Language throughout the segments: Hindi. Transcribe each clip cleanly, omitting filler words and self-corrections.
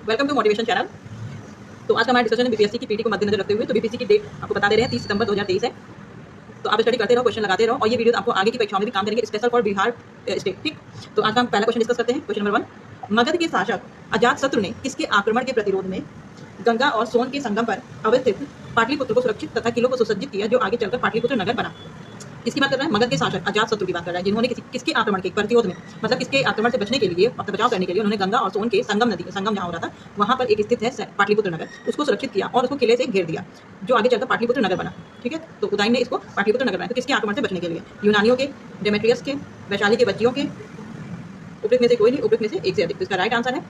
Welcome to motivation channel. तो आज का हमारा डिस्कशन है बीपीएससी की पीटी को मद्देनजर रखते हुए। तो बीपीएससी की डेट आपको बता दे रहे हैं 30 सितंबर 2023 है। तो आप स्टडी करते रहो, क्वेश्चन लगाते रहो और ये वीडियो आपको आगे की परीक्षाओं में भी काम करेंगे, स्पेशल फॉर बिहार स्टेट। ठीक, तो आज का हम पहला क्वेश्चन डिस्कस करते हैं। क्वेश्चन नंबर 1, मगध के शासक अजातशत्रु ने किसके आक्रमण के प्रतिरोध में गंगा और सोन के संगम पर अवस्थित पाटलिपुत्र को सुरक्षित तथा किलों को सुसज्जित किया, जो आगे चलकर पाटलिपुत्र नगर बना। किसकी बात कर रहा है? मगध के शासक अजातशत्रु की बात कर रहा है, जिन्होंने किसके आक्रमण के प्रतिरोध में, मतलब किसके आक्रमण से बचने के लिए, अपना बचाव करने के लिए उन्होंने गंगा और सोन के संगम जहाँ हो रहा था वहां पर एक स्थित है पाटलिपुत्र नगर, उसको सुरक्षित किया और उसको किले से घेर दिया, जो आगे चलकर पाटलिपुत्र नगर बना। ठीक है, तो उदयन ने इसको पाटलिपुत्र नगर बनाया। तो किसके आक्रमण से बचने के लिए? यूनानियों के, डेमेट्रियस के, वैशाली के बच्चियों के, उपयुक्त में से कोई नहीं, उपयुक्त में से एक से अधिक। इसका राइट आंसर है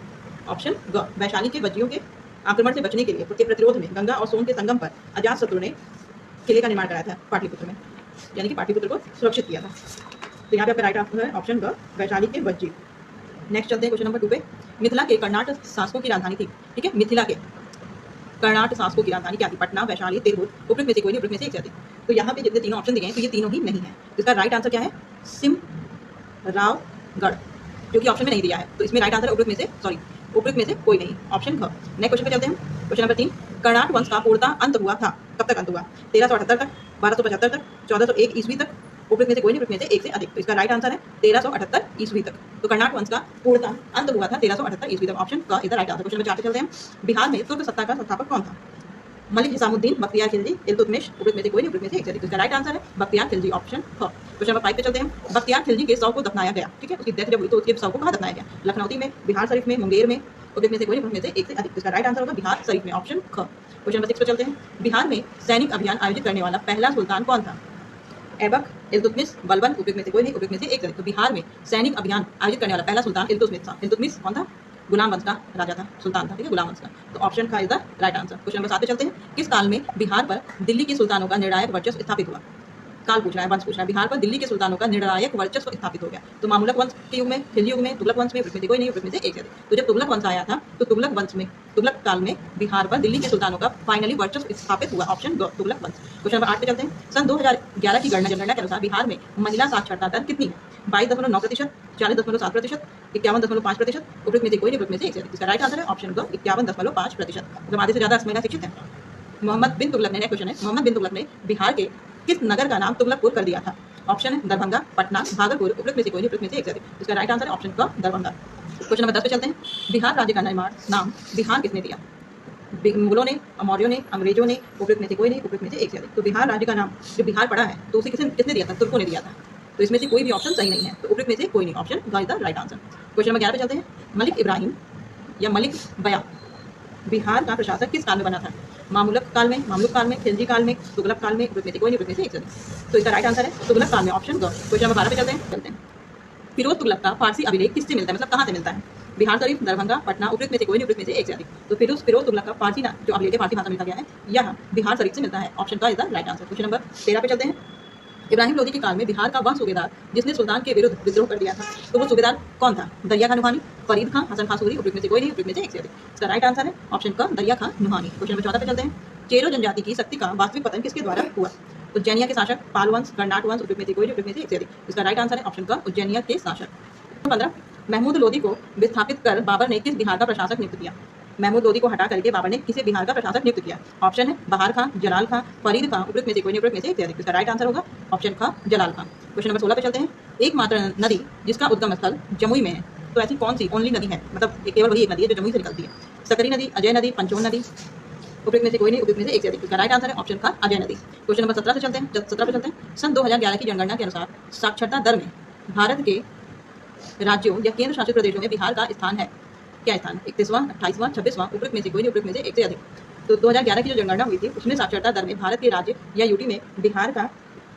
ऑप्शन ग, वैशाली के बच्चियों के आक्रमण से बचने के लिए प्रतिरोध में गंगा और सोन के संगम पर अजातशत्रु ने किले का निर्माण कराया था पाटलिपुत्र में, यानी कि पाटलिपुत्र को सुरक्षित किया था। तो यहाँ पे आपका राइट आंसर है ऑप्शन ग, वैशाली के वज्जी। नेक्स्ट चलते हैं क्वेश्चन नंबर 2 पे। मिथिला के कर्नाट शासकों की राजधानी थी। ठीक है, मिथिला के कर्नाट शासकों की राजधानी क्या थी? पटना, वैशाली, तिरहुत, उपयुक्त में से कोई नहीं, उपयुक्त में से एक से अधिक। तो यहाँ पे जितने तीनों ऑप्शन दिए हैं तो ये तीनों ही नहीं है। इसका राइट आंसर क्या है? सिमरावगढ़, जो कि ऑप्शन में नहीं दिया है। तो इसमें राइट आंसर उपयुक्त में से कोई नहीं, ऑप्शन ख। नेक्स्ट क्वेश्चन पे चलते हैं। क्वेश्चन नंबर 3, कर्नाट वंश का पूर्णतः अंत हुआ था। कब तक अंत हुआ? 1378 तक, 1275 तक, 1401 ईस्वी तक, उपयुक्त में से कोई नहीं, उपयुक्त में से एक से अधिक। तो इसका राइट आंसर है 1378 ईस्वी तक। तो कर्नाट वंश का पूर्णतः अंत हुआ था 1378 ईस्वी तक, ऑप्शन क is the right answer. Question number 4 पे चलते हैं। बिहार में तुर्क सत्ता का संस्थापक कौन था? मलिक हिसामुद्दीन, बख्तियार खिलजी, इल्तुतमिश, उपयुक्त में से कोई नहीं, उपयुक्त में से एक से अधिक। तो इसका राइट आंसर है बख्तियार खिलजी, ऑप्शन ख। क्वेश्चन नंबर 5 पे चलते हैं। बख्तियार खिलजी के शव को दफनाया गया। ठीक है, उसकी डेथ जब हुई तो उसके शव को कहाँ दफनाया गया? लखनऊ में, बिहार शरीफ में, मुंगेर में, उपयुक्त में से कोई नहीं, उपयुक्त में से एक से अधिक। इसका राइट आंसर होगा बिहार शरीफ में, ऑप्शन ख। क्वेश्चन नंबर 6 पे चलते हैं। बिहार में सैनिक अभियान आयोजित करने वाला पहला सुल्तान कौन था? ऐबक, इल्तुतमिश, बलबन, उपयुक्त में से कोई नहीं, उपयुक्त में से एक से अधिक। तो बिहार में सैनिक अभियान आयोजित करने वाला पहला सुल्तान इल्तुतमिश था। इल्तुतमिश कौन था? गुलाम वंश का राजा था, सुल्तान था। ठीक है, गुलाम वंश का। तो ऑप्शन का is the right answer. Question number 7 पे चलते हैं। किस काल में बिहार पर दिल्ली के सुल्तानों का निर्णायक वर्चस्व स्थापित हुआ? काल पूछ रहा है, वंश पूछ रहा है। बिहार पर दिल्ली के सुल्तानों का निर्णायक वर्चस्व स्थापित हो गया। तो मामूलक वंश के युग में, खिलजी युग में, तुगलक वंश में, उपयुक्त में से कोई नहीं, उपयुक्त में से एक से अधिक। तो जब तुगलक वंश आया था तो तुगलक काल में बिहार पर दिल्ली के सुल्तानों का फाइनली वर्चस्व स्थापित हुआ, ऑप्शन ग, तुगलक वंश। क्वेश्चन नंबर 8 पे चलते हैं। सन 2011 की जनगणना के अनुसार बिहार में महिला साक्षरता दर कितनी है? 22.9%, 40.7%, 51.5%, उपयुक्त में से कोई नहीं, उपयुक्त में से एक से अधिक। इसका राइट आंसर है ऑप्शन ग, 51.5%। मतलब आधे से ज्यादा महिला शिक्षित है। मोहम्मद बिन तुगलक ने, नेक्स्ट क्वेश्चन है, मोहम्मद बिन तुगलक ने बिहार के किस नगर का नाम तुगलकपुर कर दिया था? ऑप्शन है दरभंगा, पटना, भागलपुर, उपयुक्त में से कोई नहीं, उपयुक्त में से एक से अधिक। इसका राइट आंसर है ऑप्शन क, दरभंगा। क्वेश्चन नंबर 10 पे चलते हैं। बिहार राज्य का नाम बिहार किसने दिया? मुगलों ने, मौर्यों ने, अंग्रेजों ने, उपयुक्त में से कोई नहीं, उपयुक्त में से एक से अधिक। तो बिहार राज्य का नाम जो बिहार पड़ा है तो उसे किसने दिया था? तुर्कों ने दिया था। तो इसमें से कोई भी ऑप्शन सही नहीं है, तो उपयुक्त में से कोई नहीं, ऑप्शन ग is the right answer. Question number 11 पे चलते हैं। मलिक इब्राहिम या मलिक बया बिहार का प्रशासक किस काल में बना था? मामलुक काल में, खिलजी काल में, तुगलक काल में, उपयुक्त में से कोई नहीं, उपयुक्त में से एक से अधिक। तो इसका राइट आंसर है तुगलक काल में, ऑप्शन ग। क्वेश्चन नंबर 12 पे चलते हैं। फिरोज तुगलक का फारसी अभिलेख किससे मिलता है, मतलब कहाँ से मिलता है? बिहार शरीफ, दरभंगा, पटना, उपयुक्त में से कोई नहीं, उपयुक्त में से एक से अधिक। तो फिरोज तुगलक का फारसी जो अभिलेख है, फारसी भाषा में लिखा गया है, यह बिहार शरीफ से मिलता है, ऑप्शन का is the right answer. Question number 13 पे चलते हैं। इब्राहिम लोदी के काल में बिहार का वह सूबेदार जिसने सुल्तान के विरुद्ध विद्रोह कर दिया था, तो वो सूबेदार कौन था? दरिया खान नुहानी, फरीद खान, हसन खान सूरी, उपयुक्त में से कोई नहीं, उपयुक्त में से एक से अधिक। इसका राइट आंसर है ऑप्शन का दरिया खान नुहानी। क्वेश्चन नंबर 14 पे चलते हैं। चेरो जनजाति की शक्ति का वास्तविक पतन किसके द्वारा हुआ? उज्जैनिया के शासक, पाल वंश, कर्नाट वंश, उपयुक्त में से कोई नहीं, उपयुक्त में से एक से अधिक। इसका राइट आंसर है ऑप्शन का उज्जैनिया के शासक। 15, महमूद लोदी को विस्थापित कर बाबर ने किस बिहार का प्रशासक नियुक्त किया? महमूद लोदी को हटा करके बाबर ने किसे बिहार का प्रशासक नियुक्त किया? ऑप्शन है बहार खां, जलाल खां, फरीद खां, उपयुक्त में से कोई नहीं, उपयुक्त में से एक से अधिक। इसका राइट आंसर होगा ऑप्शन खां, जलाल खां। क्वेश्चन नंबर 16 पे चलते हैं। एकमात्र नदी जिसका उद्गम स्थल जमुई में है, तो ऐसी कौन सी ओनली नदी है, मतलब केवल वही एक नदी है जो जमुई से निकलती है? सकरी नदी, अजय नदी, पंचोन नदी, उपयुक्त में से कोई नहीं, उपयुक्त में से एक से अधिक। इसका राइट आंसर है ऑप्शन का अजय नदी। क्वेश्चन नंबर 17 पे चलते हैं। सन 2011 की जनगणना के अनुसार साक्षरता दर में भारत के राज्यों या केंद्र शासित प्रदेशों में बिहार का स्थान है, क्या स्थान? 31वां, 28वां, 26वां, उपयुक्त में से कोई नहीं, उपयुक्त में से एक से अधिक। तो 2011 की जो जनगणना हुई थी उसमें साक्षरता दर में भारत के राज्य या यूटी में बिहार का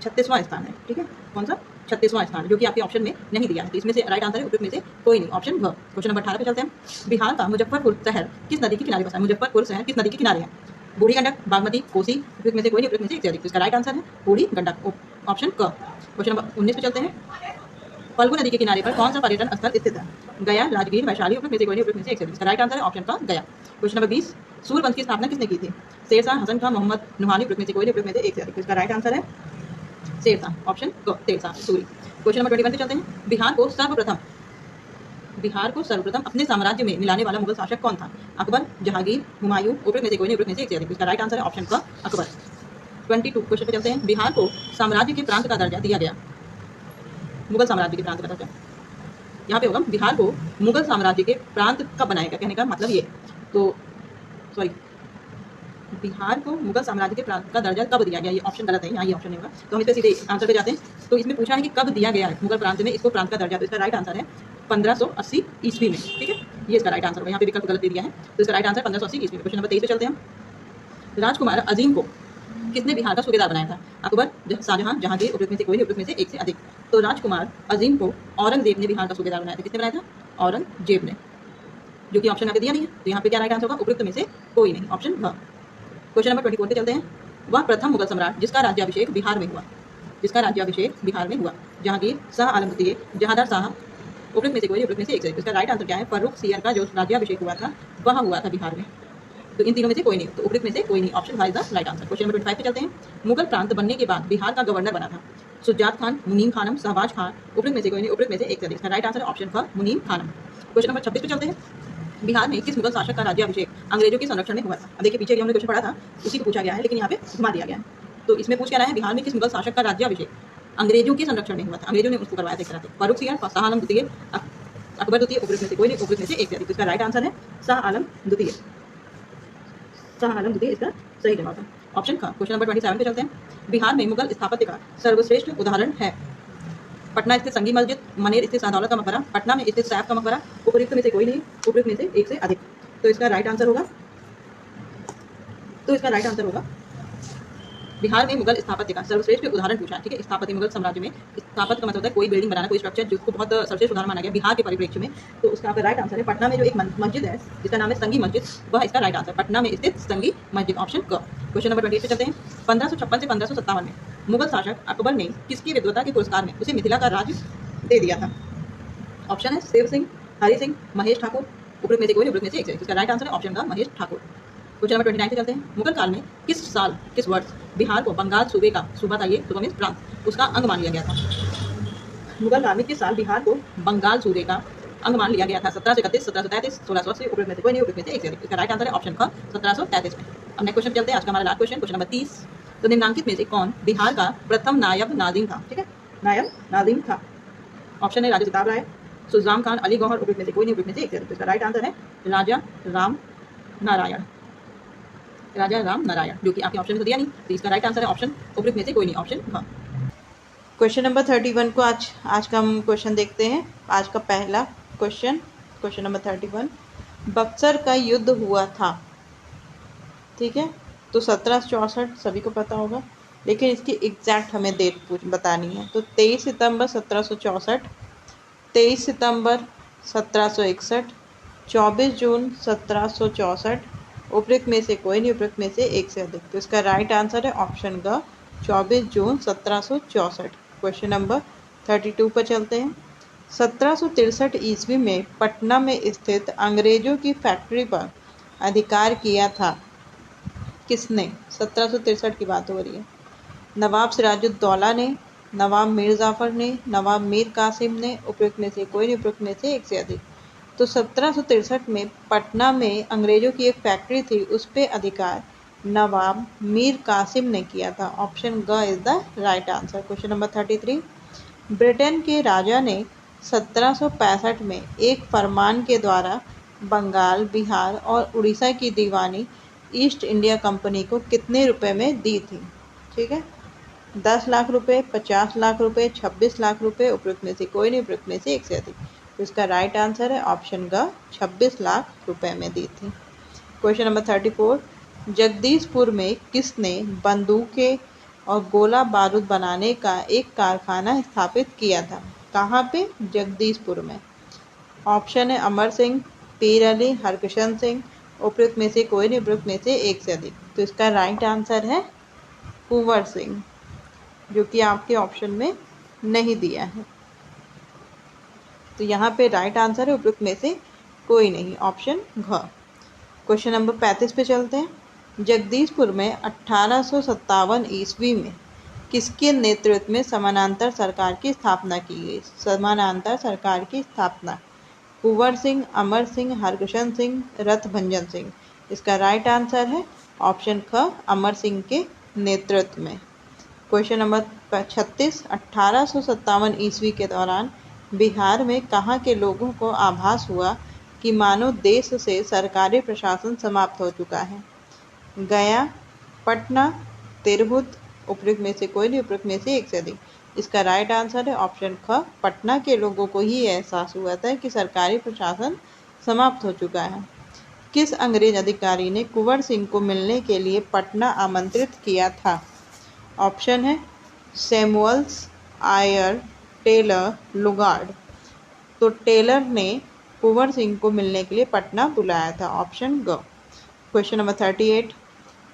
36वां स्थान है। ठीक है, कौन सा? 36वां स्थान, जो कि आपके ऑप्शन में नहीं दिया है। तो इसमें से राइट आंसर है उपयुक्त में से कोई नहीं, ऑप्शन भ। क्वेश्चन नंबर 18 पे चलते हैं। बिहार का मुजफ्फरपुर शहर किस नदी के किनारे बसा है? मुजफ्फरपुर शहर किस नदी के किनारे है? बूढ़ी गंडक, बागमती, कोसी, उपयुक्त में से कोई नहीं, उपयुक्त में से एक से अधिक। इसका राइट आंसर है बूढ़ी गंडक, ऑप्शन क। क्वेश्चन नंबर 19 पे चलते हैं। फल्गु नदी के किनारे पर कौन सा पर्यटन स्थल स्थित है? गया, राजगीर, वैशाली, उपयुक्त में से कोई नहीं, उपयुक्त में से एक से अधिक। इसका राइट आंसर है ऑप्शन का गया। क्वेश्चन नंबर 20, सूर्यवंश की स्थापना किसने की थी? शेरशाह, हसन खां, मोहम्मद नुहानी, उपयुक्त में से कोई नहीं, उपयुक्त में से एक से अधिक। इसका राइट आंसर है शेरशाह, ऑप्शन क, शेरशाह सूरी। क्वेश्चन नंबर 21 पे चलते हैं। बिहार को सर्वप्रथम बिहार को सर्वप्रथम अपने साम्राज्य में मिलाने वाला मुगल शासक कौन था? अकबर, जहांगीर, हुमायूं, उपरोक्त में से कोई नहीं, उपरोक्त में से एक से अधिक। इसका राइट आंसर है ऑप्शन क अकबर। 22 क्वेश्चन पे चलते हैं। बिहार को साम्राज्य के प्रांत का दर्जा दिया गया, मुगल साम्राज्य के प्रांत का दर्जा। यहाँ पे होगा बिहार को मुगल साम्राज्य के प्रांत कब बनाया गया, कहने का मतलब ये। तो सॉरी, बिहार को मुगल साम्राज्य के प्रांत का दर्जा कब दिया गया, ये ऑप्शन गलत है, यहाँ ये ऑप्शन नहीं होगा। तो हम इस पे सीधे आंसर पे जाते हैं। तो इसमें पूछा है कि कब दिया गया है मुगल प्रांत में इसको प्रांत का दर्जा। तो इसका राइट आंसर है 1580 ईस्वी में। ठीक है, ये इसका राइट आंसर होगा। यहाँ पे विकल्प गलत दे दिया है, तो इसका राइट आंसर 1580 ईस्वी में। क्वेश्चन नंबर 23 पे चलते हैं। राजकुमार अजीम को किसने बिहार का सूबेदार बनाया था? अकबर, शाहजहां, जहांगीर, उपरोक्त में से कोई नहीं, उपरोक्त में से एक से अधिक। तो राजकुमार अजीम को औरंगजेब ने बिहार का सूबेदार बनाया था। किसने बनाया था? औरंगजेब ने, जो कि ऑप्शन यहाँ पे दिया नहीं है। तो यहाँ पे क्या राइट आंसर होगा? उपरोक्त में से कोई नहीं, ऑप्शन भ। क्वेश्चन नंबर 24 पे चलते हैं। वह प्रथम मुगल सम्राट जिसका राज्याभिषेक बिहार में हुआ, जिसका राज्याभिषेक बिहार में हुआ। जहांगीर, शाह आलम द्वितीय, जहांदार शाह, उपरोक्त में से कोई, उपरोक्त में से एक से। इसका राइट आंसर क्या है? फर्रुख सियर का जो राज्याभिषेक हुआ था वह हुआ था बिहार में। तो इन तीनों में से कोई नहीं, तो उपरोक्त में से कोई नहीं, option wise the right answer. Question number 25 पे चलते हैं। मुगल प्रांत बनने के बाद बिहार का गवर्नर बना था सुजात खान, मुनीम खानम, शहबाज खान, उपरोक्त में से कोई नहीं, उपरोक्त में से एक से अधिक। इसका राइट आंसर है ऑप्शन ख, मुनीम खानम। क्वेश्चन नंबर 26 पे चलते हैं। बिहार में किस मुगल शासक का राज्याभिषेक अंग्रेजों के संरक्षण में हुआ था? अब देखिए पीछे हमने क्वेश्चन पढ़ा था, उसी को पूछा गया है, लेकिन यहाँ पे घुमा दिया गया है। तो इसमें पूछ क्या रहा है? बिहार में किस मुगल शासक का राज्याभिषेक अंग्रेजों के संरक्षण में हुआ था? अंग्रेजों ने उसको करवाया था एक तरह से। फर्रुख सियर, शाह आलम द्वितीय, अकबर द्वितीय, उपरोक्त में से कोई नहीं, उपरोक्त में से एक से अधिक। इसका राइट आंसर है शाह आलम द्वितीय। शाह आलम द्वितीय इसका सही जवाब है, ऑप्शन ख। क्वेश्चन नंबर 27 पे चलते हैं। बिहार में मुगल स्थापत्य का सर्वश्रेष्ठ उदाहरण है। पटना स्थित संगी मस्जिद, मनेर स्थित शाहदौलत का मकबरा, पटना में स्थित सैफ का मकबरा, उपरोक्त में से कोई नहीं, उपरोक्त में से एक से अधिक। तो इसका राइट आंसर होगा, बिहार में मुगल स्थापत्य का सर्वश्रेष्ठ उदाहरण पूछा है। ठीक है, स्थापत्य मुगल साम्राज्य में स्थापत्य का मतलब होता है कोई बिल्डिंग बनाना, कोई स्ट्रक्चर जिसको बहुत सर्वश्रेष्ठ उदाहरण माना गया बिहार के परिप्रेक्ष्य में। तो उसका आपका राइट आंसर है पटना में जो एक मस्जिद है जिसका नाम है संगी मस्जिद, वह इसका राइट आंसर, पटना में स्थित संगी मस्जिद, ऑप्शन क। क्वेश्चन नंबर 28 पे चलते हैं। 1556 से 1557 में मुगल शासक अकबर ने किसकी विद्वता के पुरस्कार में उसे मिथिला का राज्य दे दिया था? ऑप्शन है शिव सिंह, हरि सिंह, महेश ठाकुर, उपरोक्त में से कोई, उपरोक्त में से एक से। इसका राइट आंसर है ऑप्शन का महेश ठाकुर। क्वेश्चन नंबर 29 पे चलते हैं। मुगल काल में किस साल, किस वर्ष बिहार को बंगाल सूबे का, सूबा था ये, सूबा मीन्स प्रांत, उसका अंग मान लिया गया था? मुगल काल में किस साल बिहार को बंगाल सूबे का अंग मान लिया गया था? 1731, 1733, 1680, उपरोक्त में से कोई नहीं, उपरोक्त में से एक से अधिक। इसका राइट आंसर है ऑप्शन ख, 1733 में। अब नेक्स्ट क्वेश्चन चलते हैं, आज का हमारा लास्ट क्वेश्चन, क्वेश्चन नंबर 30। तो निम्नांकित में से कौन बिहार का प्रथम नायब नाजिम था? ठीक है, नायब नाजिम था। ऑप्शन है राजा सिताब राय, सुजाम खान, अली गौहर, उपरोक्त में से कोई नहीं, उपरोक्त में से एक से अधिक। इसका राइट आंसर है राजा राम नारायण, राजा राम नारायण, जो कि आपके ऑप्शन में तो दिया नहीं, तो इसका राइट आंसर है ऑप्शन, उपरोक्त में से कोई नहीं, ऑप्शन हाँ। क्वेश्चन नंबर 31 को आज का हम क्वेश्चन देखते हैं। आज का पहला क्वेश्चन, क्वेश्चन नंबर 31, बक्सर का युद्ध हुआ था। ठीक है, तो 1764 सभी को पता होगा, लेकिन इसकी एग्जैक्ट हमें डेट बतानी है। तो 23 सितंबर 1764, 23 सितंबर 1761, 24 जून 1764, उपरोक्त में से कोई नहीं, उपरोक्त में से एक से अधिक। तो इसका राइट आंसर है ऑप्शन ग, 24 जून 1764। क्वेश्चन नंबर 32 पर चलते हैं। 1763 ईस्वी में पटना में स्थित अंग्रेजों की फैक्ट्री पर अधिकार किया था किसने? 1763 की बात हो रही है। नवाब सिराजुद्दौला ने, नवाब मीर जाफर ने, नवाब मीर कासिम ने, उपरोक्त में से कोई नहीं, उपरोक्त में से एक से अधिक। तो 1763 में पटना में अंग्रेजों की एक फैक्ट्री थी, उस पर अधिकार नवाब मीर कासिम ने किया था। ऑप्शन ग is the right answer. Question number 33, Britain के राजा ने 1765 में एक फरमान के द्वारा बंगाल, बिहार और उड़ीसा की दीवानी ईस्ट इंडिया कंपनी को कितने रुपए में दी थी? ठीक है, 10 लाख रुपए, 50 लाख रुपए, 26 लाख रुपए, उपरोक्त में से कोई नहीं, उपरोक्त में से एक से अधिक। तो इसका राइट आंसर है ऑप्शन ग, 26 लाख रुपए में दी थी। क्वेश्चन नंबर 34, जगदीशपुर में किसने बंदूकें और गोला बारूद बनाने का एक कारखाना स्थापित किया था? कहाँ पे? जगदीशपुर में। ऑप्शन है अमर सिंह, पीर अली, हरकिशन सिंह, उपरोक्त में से कोई नहीं, उपरोक्त में से एक से अधिक। तो इसका राइट आंसर है कुंवर सिंह, जो कि आपके ऑप्शन में नहीं दिया है। तो यहाँ पे राइट आंसर है उपरोक्त में से कोई नहीं, ऑप्शन घ। क्वेश्चन नंबर 35 पे चलते हैं। जगदीशपुर में 1857 ईस्वी में किसके नेतृत्व में समानांतर सरकार की स्थापना की गई? समानांतर सरकार की स्थापना कुंवर सिंह, अमर सिंह, हरकिशन सिंह, रथभंजन सिंह। इसका राइट आंसर है ऑप्शन ख, अमर सिंह के नेतृत्व में। क्वेश्चन नंबर 36, 1857 ईस्वी के दौरान बिहार में कहाँ के लोगों को आभास हुआ कि मानो देश से सरकारी प्रशासन समाप्त हो चुका है? गया, पटना, तिरहुत, उपयुक्त में से कोई नहीं, उपयुक्त में से एक से अधिक। इसका राइट आंसर है ऑप्शन ख, पटना के लोगों को ही एहसास हुआ था कि सरकारी प्रशासन समाप्त हो चुका है। किस अंग्रेज अधिकारी ने कुंवर सिंह को मिलने के लिए पटना आमंत्रित किया था? ऑप्शन है सैमुअल्स, आयर, टेलर, लुगार्ड। तो टेलर ने कुंवर सिंह को मिलने के लिए पटना बुलाया था, ऑप्शन ग। क्वेश्चन नंबर 38,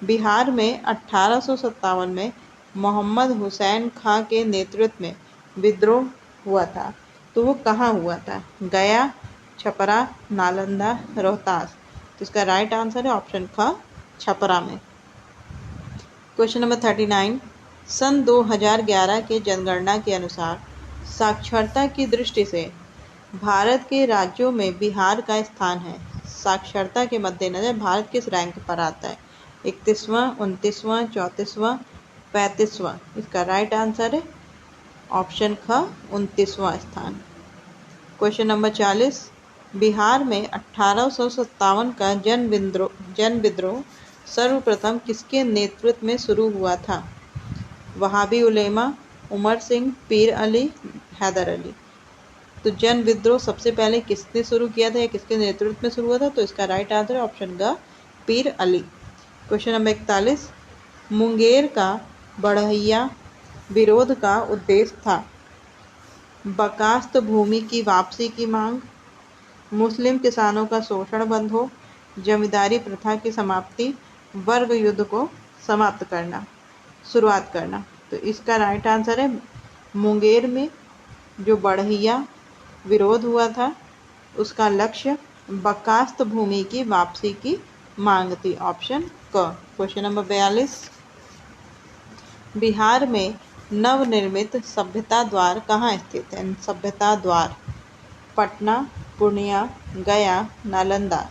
बिहार में 1857 में मोहम्मद हुसैन खां के नेतृत्व में विद्रोह हुआ था, तो वो कहाँ हुआ था? गया, छपरा, नालंदा, रोहतास। तो इसका राइट आंसर है ऑप्शन ख, छपरा में। क्वेश्चन नंबर 39, सन 2011 के जनगणना के अनुसार साक्षरता की दृष्टि से भारत के राज्यों में बिहार का स्थान है। साक्षरता के मद्देनजर भारत किस रैंक पर आता है? 31वां, 29वां, 34वां, 35वां। इसका राइट आंसर है ऑप्शन ख, 29वां स्थान। क्वेश्चन नंबर 40, बिहार में 1857 का जन विद्रोह सर्वप्रथम किसके नेतृत्व में शुरू हुआ था? वहाबी उलेमा, उमर सिंह, पीर अली, हैदर अली। तो जन विद्रोह सबसे पहले किसने शुरू किया था या किसके नेतृत्व में शुरू हुआ था? तो इसका राइट आंसर है ऑप्शन ग, पीर अली। क्वेश्चन नंबर 41, मुंगेर का बढ़इया विरोध का उद्देश्य था? बकास्त भूमि की वापसी की मांग, मुस्लिम किसानों का शोषण बंद हो, जमींदारी प्रथा की समाप्ति, वर्ग युद्ध को शुरुआत करना। तो इसका राइट आंसर है मुंगेर में जो बढ़इया विरोध हुआ था उसका लक्ष्य बकास्त भूमि की वापसी की मांग थी, ऑप्शन क। क्वेश्चन नंबर 42, बिहार में नवनिर्मित सभ्यता द्वार कहाँ स्थित है? सभ्यता द्वार पटना, पूर्णिया, गया, नालंदा।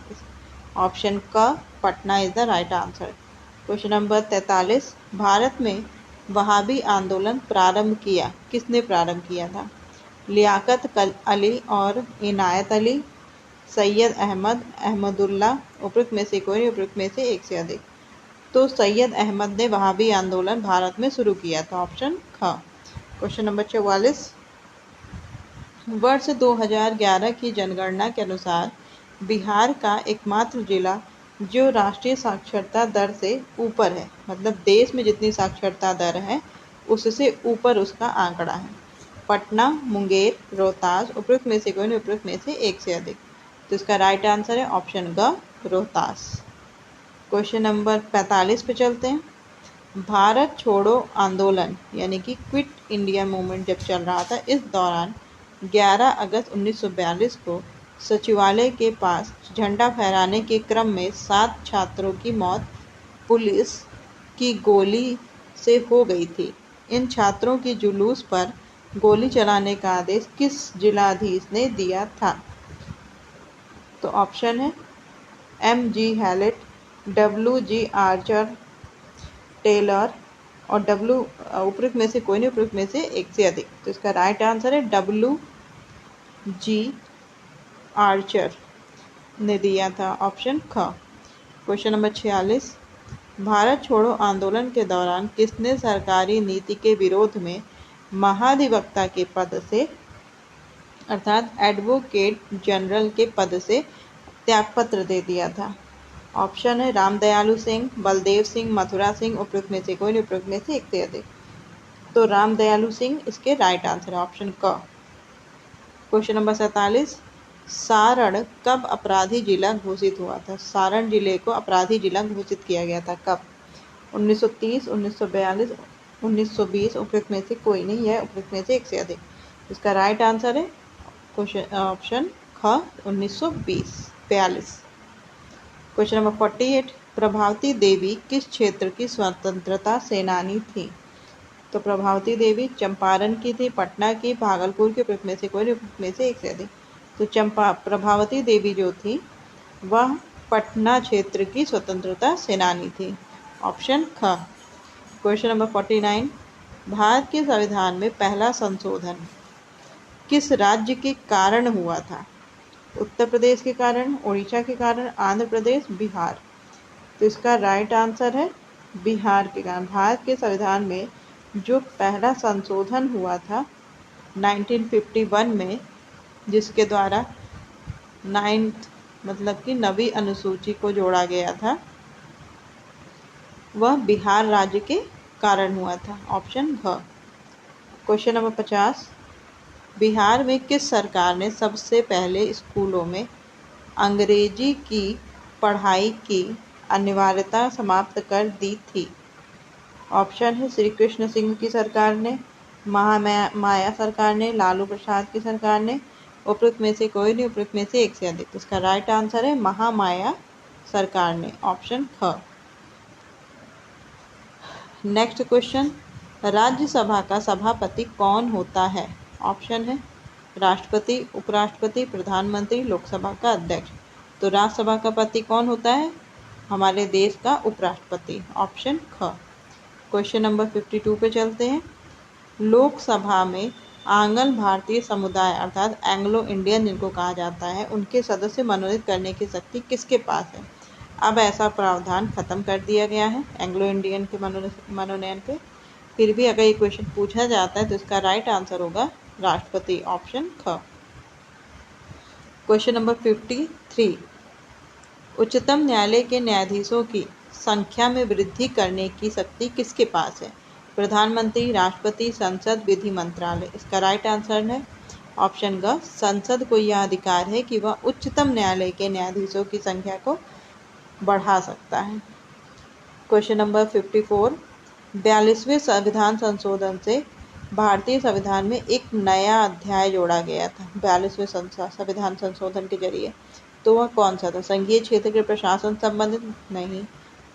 ऑप्शन क, Patna is the right answer. Question number 43, Bharat में वहाबी आंदोलन किसने प्रारंभ किया था? लियाकत अली और इनायत अली, सैयद अहमद, अहमदुल्ला। उपयुक्त में से कोई, उपयुक्त में से एक से अधिक। तो सैयद अहमद ने वहाबी आंदोलन भारत में शुरू किया था, ऑप्शन ख। क्वेश्चन नंबर 44, वर्ष 2011 की जनगणना के अनुसार बिहार का एकमात्र जिला जो राष्ट्रीय साक्षरता दर से ऊपर है, मतलब देश में जितनी साक्षरता दर है उससे ऊपर उसका आंकड़ा है। पटना, मुंगेर, रोहतास। उपयुक्त में से कोई नहीं, उपयुक्त में से एक से अधिक। तो इसका राइट आंसर है ऑप्शन ग, रोहतास। क्वेश्चन नंबर 45 पे चलते हैं। भारत छोड़ो आंदोलन यानी कि क्विट इंडिया मूवमेंट जब चल रहा था, इस दौरान 11 अगस्त 1942 को सचिवालय के पास झंडा फहराने के क्रम में 7 छात्रों की मौत पुलिस की गोली से हो गई थी। इन छात्रों की जुलूस पर गोली चलाने का आदेश किस जिलाधीश ने दिया था? तो ऑप्शन है M.G. Hallett, W.G. Archer, Taylor और उपयुक्त में से कोई नहीं, उपयुक्त में से एक से अधिक। तो इसका राइट आंसर है W.G. आर्चर ने दिया था, ऑप्शन ख। क्वेश्चन नंबर 46, भारत छोड़ो आंदोलन के दौरान किसने सरकारी नीति के विरोध में महाधिवक्ता के पद से अर्थात एडवोकेट जनरल के पद से त्यागपत्र दे दिया था? ऑप्शन है रामदयालु सिंह, बलदेव सिंह, मथुरा सिंह। उपयुक्त में से कोई नहीं, उपयुक्त में से एक से अधिक। तो रामदयालु सिंह इसके राइट आंसर है, ऑप्शन क। क्वेश्चन नंबर 47, सारण कब अपराधी जिला घोषित हुआ था? सारण जिले को अपराधी जिला घोषित किया गया था कब? 1930, 1942, 1920। उपयुक्त में से कोई नहीं है, उपयुक्त में से एक से अधिक। इसका राइट आंसर है क्वेश्चन ऑप्शन ख, 1942। क्वेश्चन नंबर 48, प्रभावती देवी किस क्षेत्र की स्वतंत्रता सेनानी थी? तो प्रभावती देवी चंपारण की थी, पटना की, भागलपुर की। उपयुक्त में से कोई, उपयुक्त में से एक से अधिक। तो चंपा प्रभावती देवी जो थी वह पटना क्षेत्र की स्वतंत्रता सेनानी थी। ऑप्शन ख। क्वेश्चन नंबर 49, भारत के संविधान में पहला संशोधन किस राज्य के कारण हुआ था? उत्तर प्रदेश के कारण, उड़ीसा के कारण, आंध्र प्रदेश, बिहार। तो इसका राइट आंसर है बिहार के कारण। भारत के संविधान में जो पहला संशोधन हुआ था 1951 में, जिसके द्वारा 9th मतलब कि 9वीं अनुसूची को जोड़ा गया था, वह बिहार राज्य के कारण हुआ था। ऑप्शन घ। क्वेश्चन नंबर 50, बिहार में किस सरकार ने सबसे पहले स्कूलों में अंग्रेजी की पढ़ाई की अनिवार्यता समाप्त कर दी थी? ऑप्शन है श्री कृष्ण सिंह की सरकार ने, महामाया सरकार ने, लालू प्रसाद की सरकार ने, उपरोक्त में से कोई नहीं, उपरोक्त में से एक से अधिक। इसका राइट आंसर है महामाया सरकार ने। ऑप्शन ख। नेक्स्ट क्वेश्चन, राज्यसभा का सभापति कौन होता है? ऑप्शन है राष्ट्रपति, उपराष्ट्रपति, प्रधानमंत्री, लोकसभा का अध्यक्ष। तो राज्यसभा का पति कौन होता है? हमारे देश का उपराष्ट्रपति। ऑप्शन ख। क्वेश्चन नंबर 52 पे चलते हैं। लोकसभा में आंग्ल भारतीय समुदाय अर्थात एंग्लो इंडियन जिनको कहा जाता है, उनके सदस्य मनोनीत करने की शक्ति किसके पास है? अब ऐसा प्रावधान खत्म कर दिया गया है एंग्लो इंडियन के मनोनयन पे। फिर भी अगर ये क्वेश्चन पूछा जाता है तो इसका राइट आंसर होगा राष्ट्रपति। ऑप्शन ख। क्वेश्चन नंबर 53, उच्चतम न्यायालय के न्यायाधीशों की संख्या में वृद्धि करने की शक्ति किसके पास है? प्रधानमंत्री, राष्ट्रपति, संसद, विधि मंत्रालय। इसका राइट आंसर है ऑप्शन ग। संसद को यह अधिकार है कि वह उच्चतम न्यायालय के न्यायाधीशों की संख्या को बढ़ा सकता है। क्वेश्चन नंबर 54, 42वें संविधान संशोधन से भारतीय संविधान में एक नया अध्याय जोड़ा गया था 42वें संविधान संशोधन के जरिए। तो वह कौन सा था? संघीय क्षेत्र के प्रशासन संबंधित? नहीं।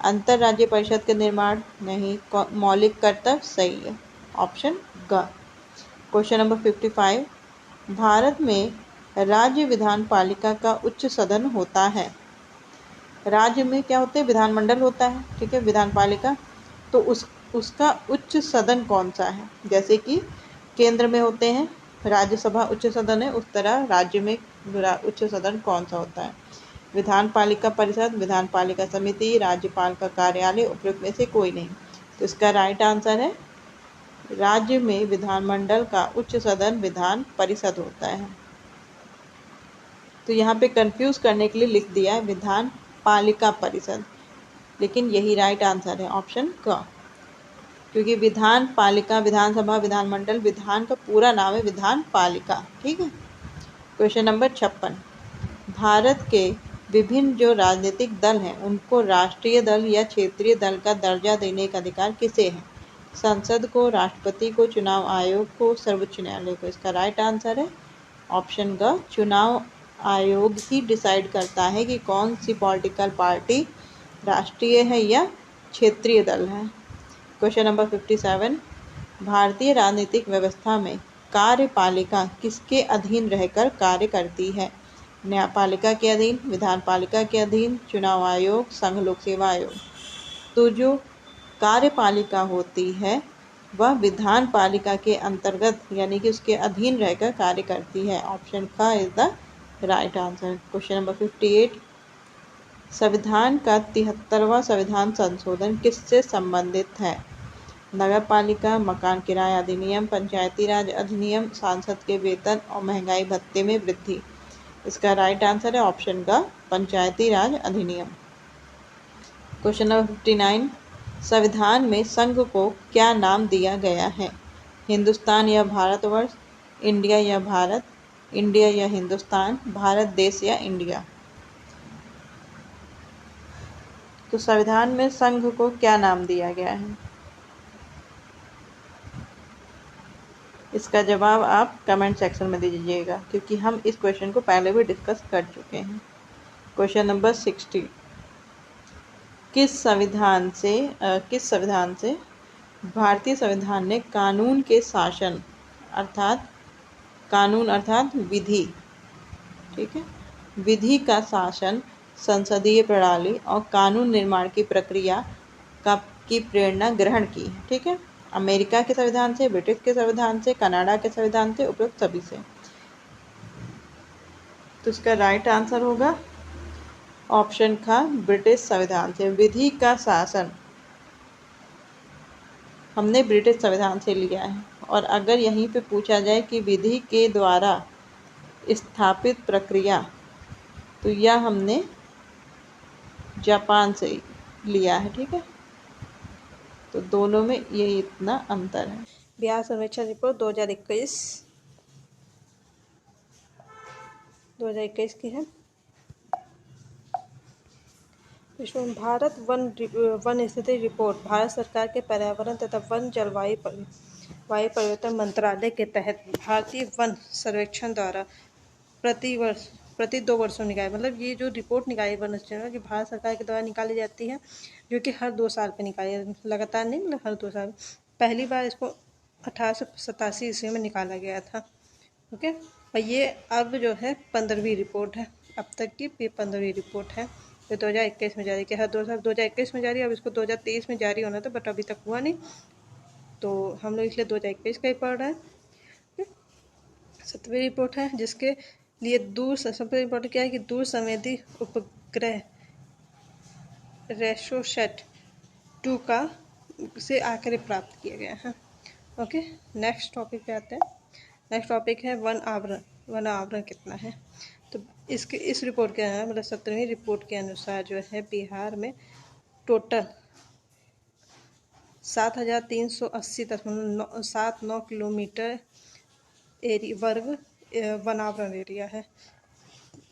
अंतर्राज्यीय परिषद के निर्माण? नहीं। मौलिक कर्तव्य? सही है। ऑप्शन ग। क्वेश्चन नंबर 55, भारत में राज्य विधान पालिका का उच्च सदन होता है। राज्य में क्या होते हैं? विधानमंडल होता है, ठीक है, विधान पालिका। तो उसका उच्च सदन कौन सा है? जैसे कि केंद्र में होते हैं राज्यसभा उच्च सदन है, उस तरह राज्य में उच्च सदन कौन सा होता है? विधान पालिका परिषद, विधान पालिका समिति, राज्यपाल का कार्यालय, उपयुक्त में से कोई नहीं। तो इसका राइट आंसर है राज्य में विधानमंडल का उच्च सदन विधान परिषद होता है। तो यहाँ पे कंफ्यूज करने के लिए लिख दिया है विधान पालिका परिषद, लेकिन यही राइट आंसर है ऑप्शन क। क्योंकि विधान पालिका, विधानसभा, विधानमंडल, विधान का पूरा नाम है विधान पालिका, ठीक है। क्वेश्चन नंबर 56, भारत के विभिन्न जो राजनीतिक दल हैं उनको राष्ट्रीय दल या क्षेत्रीय दल का दर्जा देने का अधिकार किसे है? संसद को, राष्ट्रपति को, चुनाव आयोग को, सर्वोच्च न्यायालय को। इसका राइट आंसर है ऑप्शन ग। चुनाव आयोग ही डिसाइड करता है कि कौन सी पॉलिटिकल पार्टी राष्ट्रीय है या क्षेत्रीय दल है। क्वेश्चन नंबर 57, भारतीय राजनीतिक व्यवस्था में कार्यपालिका किसके अधीन रहकर कार्य करती है? न्यायपालिका के अधीन, विधान पालिका के अधीन, चुनाव आयोग, संघ लोक सेवा आयोग। तो जो कार्यपालिका होती है वह विधान पालिका के अंतर्गत यानी कि उसके अधीन रहकर कार्य करती है। ऑप्शन ख is the right answer. Question number 58, संविधान का 73वां संविधान संशोधन किससे संबंधित है? नगर पालिका, मकान किराया अधिनियम, पंचायती राज अधिनियम, सांसद के वेतन और महंगाई भत्ते में वृद्धि। इसका राइट आंसर है ऑप्शन का पंचायती राज अधिनियम। क्वेश्चन नंबर 59, संविधान में संघ को क्या नाम दिया गया है? हिंदुस्तान या भारतवर्ष, इंडिया या भारत, इंडिया या हिंदुस्तान, भारत देश या इंडिया। तो संविधान में संघ को क्या नाम दिया गया है? इसका जवाब आप कमेंट सेक्शन में दीजिएगा क्योंकि हम इस क्वेश्चन को पहले भी डिस्कस कर चुके हैं। क्वेश्चन नंबर 60, किस संविधान से भारतीय संविधान ने कानून के शासन अर्थात विधि ठीक है। विधि का शासन, संसदीय प्रणाली और कानून निर्माण की प्रक्रिया की प्रेरणा ग्रहण की, ठीक है। अमेरिका के संविधान से, ब्रिटिश के संविधान से, कनाडा के संविधान से, उपरोक्त सभी से। तो इसका राइट आंसर होगा ऑप्शन का ब्रिटिश संविधान से। विधि का शासन हमने ब्रिटिश संविधान से लिया है। और अगर यहीं पे पूछा जाए कि विधि के द्वारा स्थापित प्रक्रिया, तो यह हमने जापान से लिया है, ठीक है। तो दोनों में ये इतना अंतर है। बिहार सर्वेक्षण रिपोर्ट 2021 की है। इसमें भारत वन स्थिति रिपोर्ट भारत सरकार के पर्यावरण तथा वन जलवायु वायु परिवर्तन मंत्रालय के तहत भारतीय वन सर्वेक्षण द्वारा प्रति 2 वर्षों निकाली, मतलब ये जो रिपोर्ट निकाली वन सर्वेक्षण की भारत सरकार के द्वारा निकाली जाती है, जो कि हर 2 साल पे निकाली जाती है, लगातार नहीं, मतलब हर 2 साल। पहली बार इसको 1887 ईस्वी में निकाला गया था। ओके, और ये अब जो है 15वीं रिपोर्ट है, अब तक की ये 15वीं रिपोर्ट है, जो 2021 में जारी किया। हर 2 साल 2021 में जारी, अब इसको 2023 में जारी होना था, बट अभी तक हुआ नहीं, तो हम लोग इसलिए 2021 का ही पढ़ रहे हैं। 7वीं रिपोर्ट है, जिसके लिए सबसे इम्पोर्टेंट क्या है कि दूर संवेदी उपग्रह रेशोसेट 2 का से आंकड़े प्राप्त किए गए हैं। ओके, नेक्स्ट टॉपिक पे आते हैं। नेक्स्ट टॉपिक है वन आवरण कितना है। तो इस रिपोर्ट के मतलब 17वीं रिपोर्ट के अनुसार जो है बिहार में टोटल 7,380.79 किलोमीटर वर्ग वनावरण एरिया है,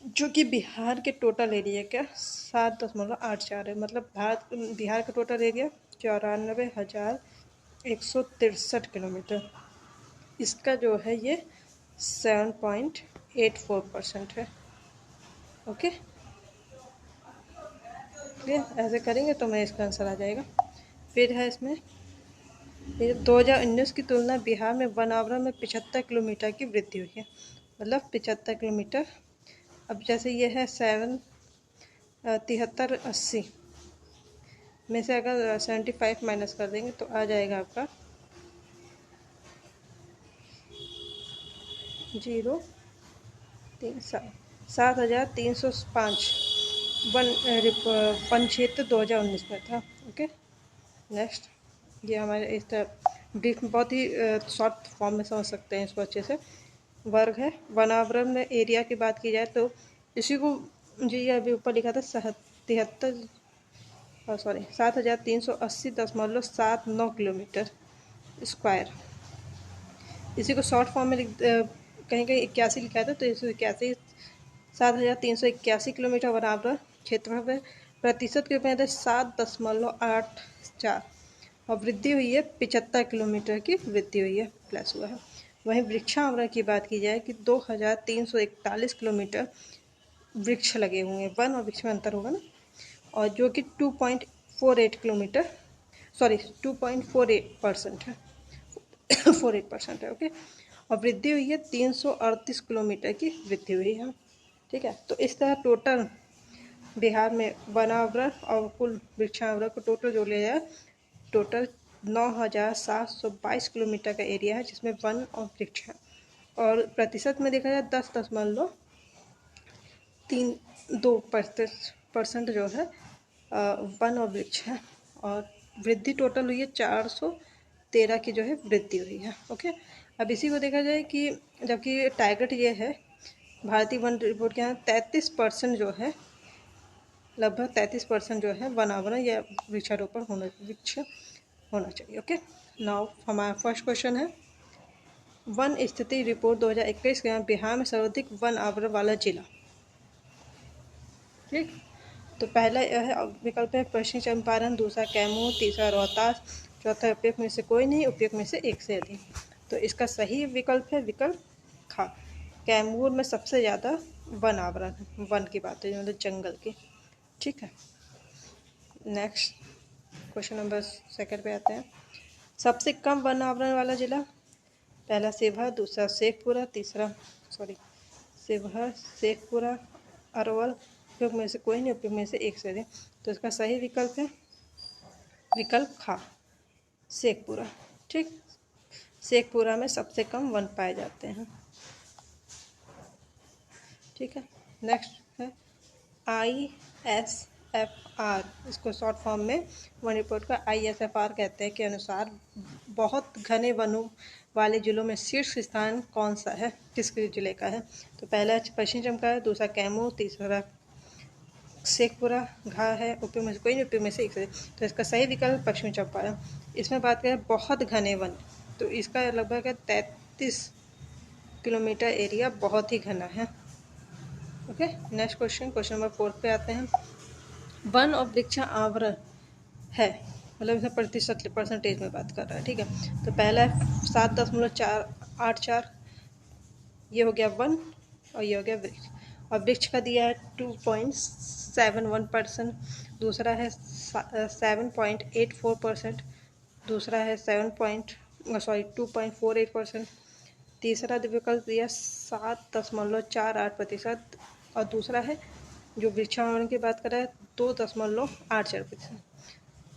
जो कि बिहार के टोटल एरिया का 7.84 है। मतलब बिहार का टोटल एरिया 94,163 किलोमीटर, इसका जो है ये 7.84% है। ओके, ऐसे करेंगे तो मैं इसका आंसर आ जाएगा। फिर है इसमें 2019 की तुलना बिहार में वन आवरण में 75 किलोमीटर की वृद्धि हुई है, मतलब 75 किलोमीटर। अब जैसे ये है 7380 में से अगर 75 माइनस कर देंगे तो आ जाएगा आपका 7,305 वन क्षेत्र 2019 में था। ओके, नेक्स्ट, ये हमारे इस ब्रीफ बहुत ही शॉर्ट फॉर्म में समझ सकते हैं इसको अच्छे से। वर्ग है, वनावरण में एरिया की बात की जाए तो इसी को जी ये अभी ऊपर लिखा था 7,380.79 किलोमीटर स्क्वायर। इसी को शॉर्ट फॉर्म में कहीं कहीं 81 लिखा था, तो इसे 81 7,381 किलोमीटर वनावरण क्षेत्रफल में प्रतिशत के रूप में 7.84 और वृद्धि हुई है 75 किलोमीटर की वृद्धि हुई है, प्लस हुआ है। वहीं वृक्षावरण की बात की जाए कि 2,341 किलोमीटर वृक्ष लगे हुए हैं, वन और वृक्ष में अंतर होगा ना, और जो कि 2.48% है 48% है। ओके, और वृद्धि हुई है 338 किलोमीटर की वृद्धि हुई है, ठीक है। तो इस तरह टोटल बिहार में वनावरण और कुल वृक्षावरण को टोटल जो लिया जाए, टोटल 9,722 किलोमीटर का एरिया है, जिसमें वन और वृक्ष है। और प्रतिशत में देखा जाए 10.32% जो है वन और वृक्ष है, और वृद्धि टोटल हुई है 413 की जो है वृद्धि हुई है। ओके, अब इसी को देखा जाए कि जबकि टारगेट ये है भारतीय वन रिपोर्ट के यहाँ 33% जो है, लगभग 33% जो है वनावरण या वृक्षारोपण वृक्ष होना चाहिए। ओके, नाउ हमारा फर्स्ट क्वेश्चन है वन स्थिति रिपोर्ट 2021 के बिहार में सर्वाधिक वन आवरण वाला जिला। ठीक, तो पहला यह विकल्प है पश्चिमी चंपारण, दूसरा कैमूर, तीसरा रोहतास, चौथा उपयुक्त में से कोई नहीं, उपयुक्त में से एक से अधिक। तो इसका सही विकल्प है विकल्प खा, कैमूर में सबसे ज़्यादा वन आवरण है, वन की बात है मतलब जंगल की। ठीक है, नेक्स्ट क्वेश्चन नंबर 2 पे आते हैं। सबसे कम वन आवरण वाला जिला, पहला सेवा, दूसरा शेखपुरा, तीसरा शिवहर, शेखपुरा, अरवल। उपयोग में से कोई नहीं, उपयोग में से एक से अधिक। तो इसका सही विकल्प है विकल्प खा, शेखपुरा। ठीक, शेखपुरा में सबसे कम वन पाए जाते हैं। ठीक है, नेक्स्ट है ISFR, इसको शॉर्ट फॉर्म में वन रिपोर्ट का ISFR कहते हैं, के अनुसार बहुत घने वनों वाले जिलों में शीर्ष स्थान कौन सा है, किस जिले का है? तो पहला पश्चिम चंपारण, दूसरा कैमूर, तीसरा शेखपुरा। घा है उपयोग में से कोई नहीं, उपयोग में से एक से। तो इसका सही विकल्प पश्चिमी चंपारण। इसमें बात करें बहुत घने वन, तो इसका लगभग है 33 किलोमीटर एरिया बहुत ही घना है। ओके, नेक्स्ट क्वेश्चन नंबर 4 पे आते हैं। वन और वृक्ष आवरण है, मतलब इसमें प्रतिशत परसेंटेज में बात कर रहा है। ठीक है, तो पहला है 7.484, ये हो गया वन और ये हो गया वृक्ष। और वृक्ष का दिया है 2.71%, दूसरा है 7.84%, दूसरा है 2.48%, तीसरा विकल्प दिया 7.48%, और दूसरा है जो वृक्षारोपण की बात कर रहा है 2.84%।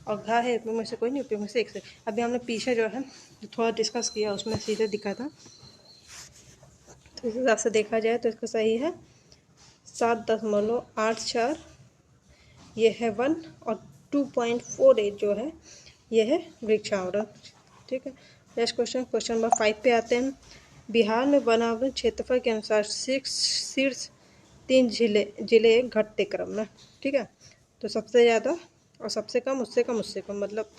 और घा है उपयोग में से कोई नहीं, उपयोग में से एक से। अभी हमने पीछे जो है थोड़ा डिस्कस किया, उसमें सीधे दिखा था, तो इस हिसाब से देखा जाए तो इसका सही है 7.84, ये है वन, और 2.48 जो है ये है वृक्षावरण। ठीक है, नेक्स्ट क्वेश्चन नंबर 5 पे आते हैं। बिहार में वनावरण क्षेत्रफल के अनुसार शीर्ष 3 जिले घटते क्रम में। ठीक है, तो सबसे ज़्यादा और सबसे कम, उससे कम, उससे कम, मतलब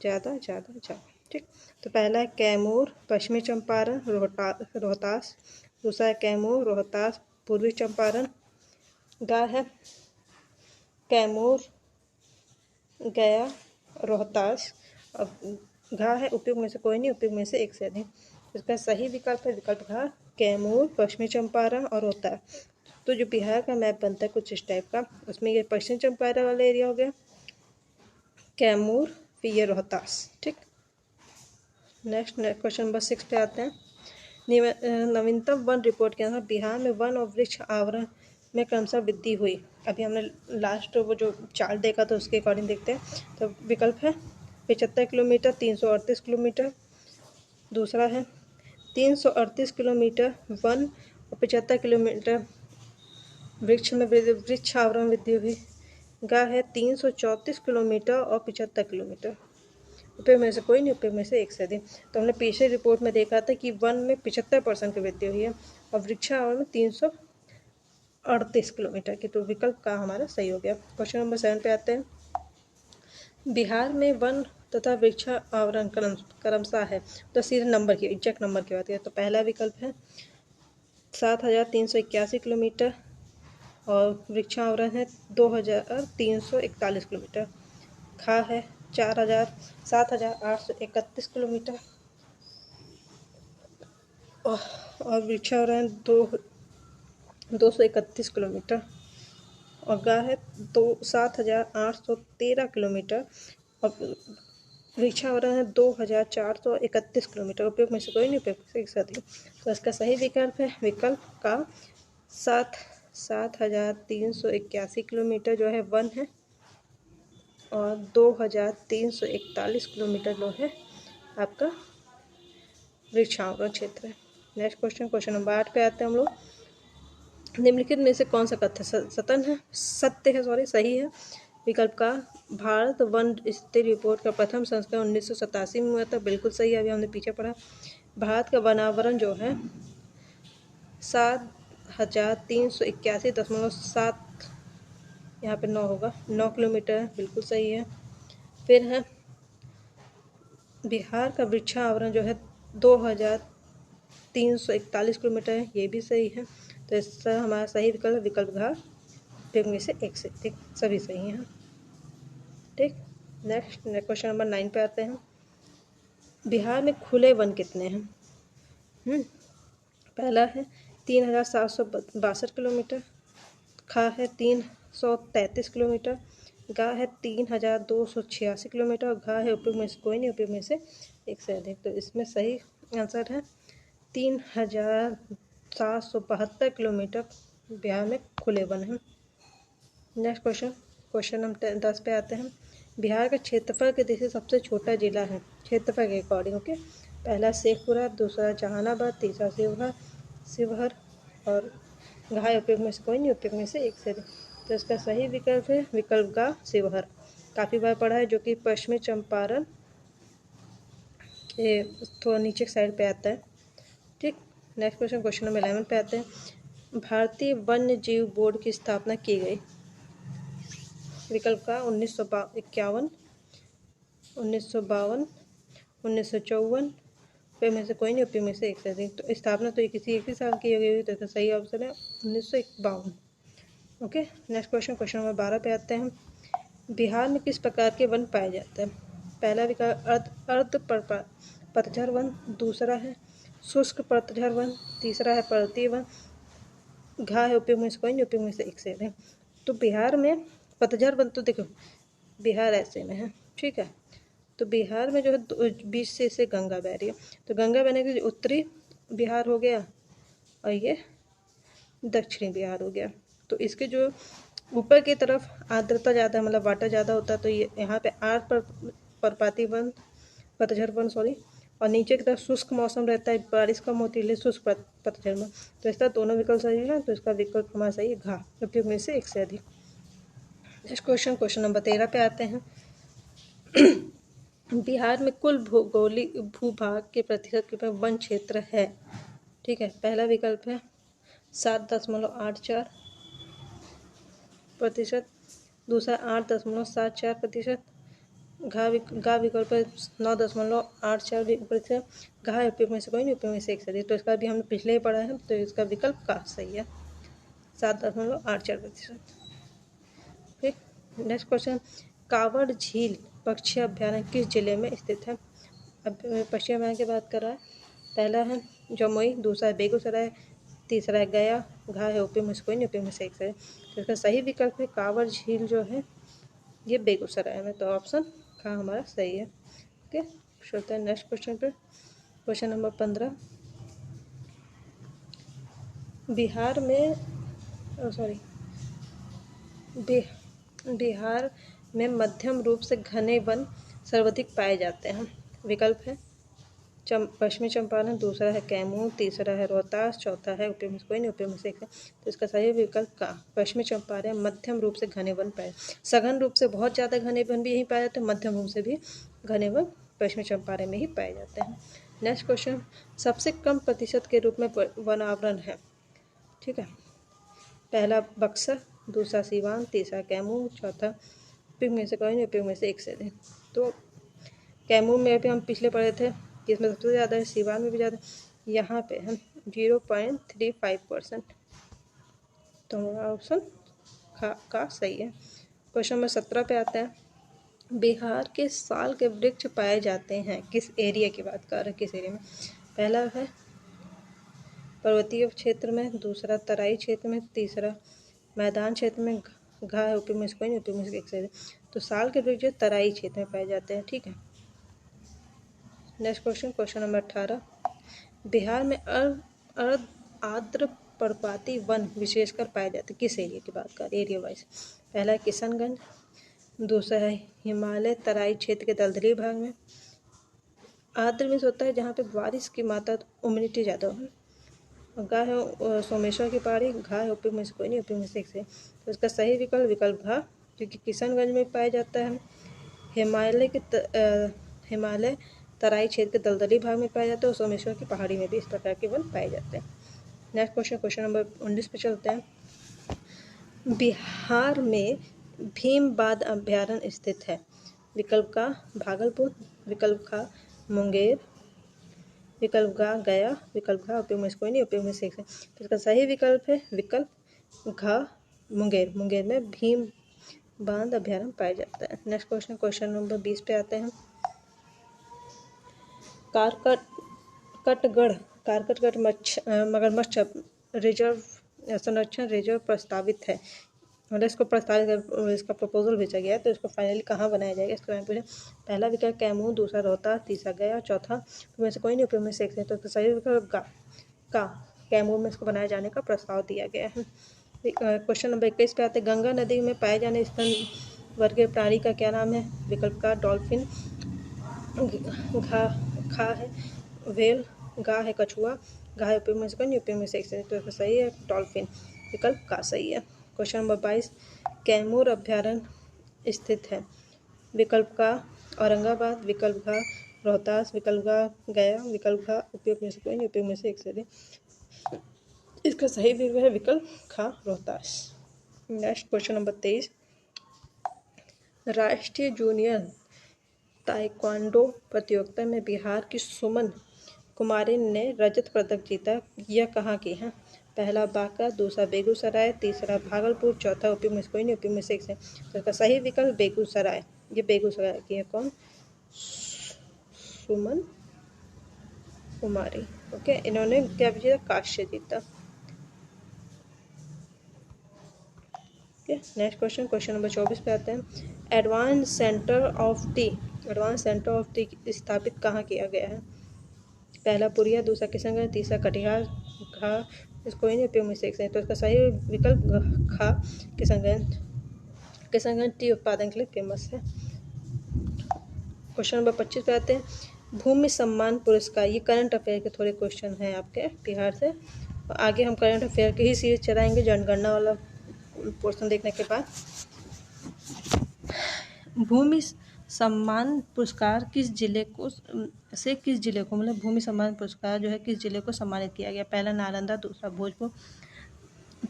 ज़्यादा ज़्यादा ज़्यादा। ठीक, तो पहला है कैमूर, पश्चिमी चंपारण, रोहतास। दूसरा है कैमूर, रोहतास, पूर्वी चंपारण। गा है कैमूर, गया, रोहतास। और घा है उपयोग में से कोई नहीं, उपयोग में से एक से अधिक। इसका सही विकल्प है विकल्प घा, कैमूर, पश्चिमी चंपारण और रोहतास। तो जो बिहार का मैप बनता है कुछ इस टाइप का, उसमें ये पश्चिम चंपारण वाला एरिया हो गया, कैमूर, फिर ये रोहतास। ठीक, नेक्स्ट क्वेश्चन नंबर 6 पे आते हैं। नवीनतम वन रिपोर्ट के अनुसार बिहार में वन और वृक्ष आवरण में क्रमशः वृद्धि हुई। अभी हमने लास्ट वो जो चार्ट देखा था उसके अकॉर्डिंग देखते हैं। तो विकल्प है 75 किलोमीटर, 338 किलोमीटर, दूसरा है 338 किलोमीटर वन और 75 किलोमीटर वृक्ष में वृक्ष आवरण वृद्धि हुई। गा है 334 किलोमीटर और 75 किलोमीटर, उपयोग में से कोई नहीं, उपयोग में से एक से अधिक। तो हमने पिछले रिपोर्ट में देखा था कि वन में 75% की वृद्धि हुई है और वृक्षावरण में 338 किलोमीटर की। तो विकल्प का हमारा सही हो गया। क्वेश्चन नंबर 7 पे आते हैं। बिहार में वन तथा वृक्षावरण क्रमशः है, तो सीधे नंबर की एग्जैक्ट नंबर की बात है। तो पहला विकल्प है 7,381 किलोमीटर और वृक्षावरण है 2,341 किलोमीटर। खा है 7,831 किलोमीटर और वृक्षावरण 231 किलोमीटर। और गा है 7,813 किलोमीटर और वृक्षावरण है 2,431 किलोमीटर। उपयोग में से कोई नहीं, उपयोग से एक से अधिक। तो इसका सही विकल्प है विकल्प का 7,381 किलोमीटर जो है वन है और 2,341 किलोमीटर जो है आपका वृक्षावरण क्षेत्र है। नेक्स्ट क्वेश्चन नंबर 8 पे आते हैं हम लोग। निम्नलिखित में से कौन सा तथ्य सत्य है सही है? विकल्प का भारत वन स्थिति रिपोर्ट का प्रथम संस्करण 1987 में हुआ था, बिल्कुल सही है, अभी हमने पीछे पढ़ा। भारत का वनावरण जो है 7,381.7, यहाँ पे 9 होगा, 9 किलोमीटर है, बिल्कुल सही है। फिर है बिहार का वृक्षावरण जो है 2,341 किलोमीटर है, ये भी सही है। तो इसका हमारा सही विकल्प घा, उपयोग में से एक से, ठीक, सभी सही हैं। ठीक, नेक्स्ट क्वेश्चन नंबर 9 पे आते हैं। बिहार में खुले वन कितने हैं? पहला है 3,762 किलोमीटर, खा है 333 किलोमीटर, गा है 3,286 किलोमीटर और घा है उपयोग में से कोई नहीं, उपयोग में से एक से अधिक। तो इसमें सही आंसर है 3,000 772 किलोमीटर बिहार में खुले वन हैं। नेक्स्ट क्वेश्चन नंबर 10 पे आते हैं। बिहार का क्षेत्रफल के दृष्टि से सबसे छोटा जिला है, क्षेत्रफल के अकॉर्डिंग। ओके, पहला शेखपुरा, दूसरा जहानाबाद, तीसरा शिवहर और घाय उपयोग में से कोई नहीं, उपयोग में से एक से अधिक। तो इसका सही विकल्प है विकल्प का शिवहर। काफ़ी बार पढ़ा है, जो कि पश्चिमी चंपारण के थोड़ा नीचे साइड पे आता है। ठीक, नेक्स्ट क्वेश्चन नंबर 11 पे आते हैं। भारतीय वन्य जीव बोर्ड की स्थापना की गई। विकल्प का 1951, 1952, 1954, उपयोग में से कोई नहीं, उपयोग में से एक से अधिक। तो स्थापना तो किसी एक ही साल की गई हुई, तो सही ऑप्शन है 1952। ओके, नेक्स्ट क्वेश्चन नंबर 12 पे आते हैं। बिहार में किस प्रकार के वन पाए जाते हैं? पहला विकल्प अर्ध पतझड़ वन, दूसरा है शुष्क पतझड़ वन, तीसरा है पर्वतीय वन, घा है उपयोग में से कोई नहीं, उपयोग में से एक से अधिक। तो बिहार में पतझड़ वन, तो देखो बिहार ऐसे में है, ठीक है। तो बिहार में जो है बीच से गंगा बह रही है, तो गंगा बहने के लिए उत्तरी बिहार हो गया और ये दक्षिणी बिहार हो गया। तो इसके जो ऊपर की तरफ आर्द्रता ज़्यादा, मतलब वाटर ज़्यादा होता है, तो ये यहाँ पे पर्वतीय वन, पतझड़ वन सॉरी, और नीचे की तरफ शुष्क मौसम रहता है, बारिश कम होती है, इसलिए शुष्क पतझड़ में। तो इसका दोनों विकल्प सही है, तो इसका विकल्प हमारा सही है घा, उपयोग में से एक से अधिक। नेक्स्ट क्वेश्चन नंबर 13 पे आते हैं। बिहार में कुल भौगोलिक भूभाग के प्रतिशत के वन क्षेत्र है, ठीक है। पहला विकल्प है 7.84%, दूसरा 8.74%, घा विकल्प है 9.84%, घा उपयोग में से कोई नहीं, उपयोग में से एक से अधिक। तो इसका भी हमने पिछले ही पढ़ा है, तो इसका विकल्प का सही है 7.84%। ठीक, नेक्स्ट क्वेश्चन। कांवड़ झील पक्षी अभ्यारण्य किस जिले में स्थित है? अब पक्षी अभ्यारण्य की बात कर रहा है। पहला है जमुई, दूसरा है बेगूसराय, तीसरा है गया, घा है उपयोग में से कोई नहीं, उपयोग में से एक से। तो इसका सही विकल्प है कांवड़ झील जो है ये बेगूसराय में, तो ऑप्शन का हमारा सही है। ओके, चलते हैं नेक्स्ट क्वेश्चन पे। Question number 15। बिहार में बिहार में मध्यम रूप से घने वन सर्वाधिक पाए जाते हैं। विकल्प है पश्चिमी चंपारण, दूसरा है कैमूर, तीसरा है रोहतास, चौथा है उपयोग में से कोई नहीं, उपयोग में से एक है। तो इसका सही विकल्प का पश्चिमी चंपारण मध्यम रूप से घने वन पाए। सघन रूप से बहुत ज़्यादा घने वन भी यहीं पाए जाते हैं, मध्यम रूप से भी घने वन पश्चिमी चंपारण में ही पाए जाते हैं। Next question. सबसे कम प्रतिशत के रूप में वन आवरण है, ठीक है। पहला बक्सर, दूसरा सीवान, तीसरा कैमूर, चौथा उपयोग में से कोई नहीं, उपयोग में से एक से अधिक। तो कैमूर में भी हम पिछले पढ़े थे कि इसमें सबसे ज़्यादा है, सीवान में भी ज़्यादा, यहाँ पे हम 0.35%। तो हमारा ऑप्शन का सही है। क्वेश्चन नंबर 17 पे आता है। बिहार के साल के वृक्ष पाए जाते हैं किस एरिया की बात कर रहे हैं, किस एरिया में? पहला है पर्वतीय क्षेत्र में, दूसरा तराई क्षेत्र में, तीसरा मैदान क्षेत्र में, घा है उपयोग में से कोई नहीं, उपयोग में से एक से। तो साल के वृक्ष तराई क्षेत्र में पाए जाते हैं, ठीक है। Next question number 18। बिहार में अर्ध आर्द्र पर्वतीय वन विशेषकर पाए जाते हैं किस एरिया की बात कर, एरिया वाइज? पहला है किशनगंज, दूसरा है हिमालय तराई क्षेत्र के दलदली भाग में। आर्द्र मीन्स होता है जहाँ पे बारिश की मात्रा ह्यूमिडिटी ज़्यादा हो। गा है सोमेश्वर की पहाड़ी, घा है उपयोग में से कोई नहीं, उपयोग में से एक से। तो इसका सही विकल्प घा, क्योंकि किशनगंज में पाया जाता है। हिमालय तराई क्षेत्र के दलदली भाग में पाया जाता है और सोमेश्वर की पहाड़ी में भी इस प्रकार के वन पाए जाते हैं। नेक्स्ट क्वेश्चन नंबर 19 पे चलते हैं। बिहार में भीमबाद अभ्यारण्य स्थित है। विकल्प का भागलपुर, विकल्प का मुंगेर, विकल्प घा गया, विकल्प घा उपयोग में से कोई नहीं, उपयोग में से एक से। तो इसका सही विकल्प है विकल्प घा मुंगेर। मुंगेर में भीम बांध अभ्यारण्य पाया जाता है। नेक्स्ट क्वेश्चन नंबर 20 पे आते हैं। कारकटगढ़ मगरमच्छ रिजर्व संरक्षण रिजर्व प्रस्तावित है, मतलब इसको इसका प्रपोजल भेजा गया है, तो इसको फाइनली कहाँ बनाया जाएगा इसके बारे में पूछा। पहला विकल्प कैमूर, दूसरा रोहतास, तीसरा गया, चौथा में से कोई नहीं, उपयोग में से एक से। तो सही विकल्प का कैमूर में इसको बनाए जाने का प्रस्ताव दिया गया है। क्वेश्चन नंबर 21 पे आते हैं, गंगा नदी में पाए जाने स्तन वर्गीय प्राणी का क्या नाम है? विकल्प का डॉल्फिन, घा खा है व्हेल, गा है कछुआ, गा है यूपी में से कौन, यूपी में से एक से, तो इसका सही है डॉल्फिन, विकल्प का सही है। क्वेश्चन नंबर 22, कैमूर अभ्यारण्य स्थित है? विकल्प का औरंगाबाद, विकल्प का रोहतास, विकल्प का गया, विकल्प का उपयोग में से कोई, उपयोग में से एक से अधिक। इसका सही विकल्प है विकल्प खा रोहतास। नेक्स्ट क्वेश्चन नंबर 23, राष्ट्रीय जूनियर ताइक्वांडो प्रतियोगिता में बिहार की सुमन कुमारी ने रजत पदक जीता, यह कहाँ की है? पहला बांका, दूसरा बेगूसराय, तीसरा भागलपुर, चौथा यूपी में से कोई नहीं, यूपी में से एक से, तो इसका सही विकल्प बेगूसराय, ये बेगूसराय की है। कौन? सुमन कुमारी। ओके, इन्होंने क्या जीता? कांस्य जीता। नेक्स्ट क्वेश्चन, क्वेश्चन नंबर 24 पे आते हैं, एडवांस सेंटर ऑफ टी स्थापित कहाँ किया गया है? पहला पुरिया, दूसरा किशनगंज, तीसरा कटिहार, घा इसको ही नहीं, उपयोग में से एक से, तो इसका सही विकल्प खा किशनगंज। किशनगंज टी उत्पादन के लिए फेमस है। क्वेश्चन नंबर 25 पे आते हैं, भूमि सम्मान पुरस्कार, ये करंट अफेयर के थोड़े क्वेश्चन हैं आपके बिहार से। आगे हम करंट अफेयर की ही सीरीज चलाएंगे जनगणना वाला पोर्शन देखने के बाद। भूमि सम्मान पुरस्कार किस जिले को मतलब भूमि सम्मान पुरस्कार जो है किस जिले को सम्मानित किया गया? पहला नालंदा, दूसरा भोजपुर,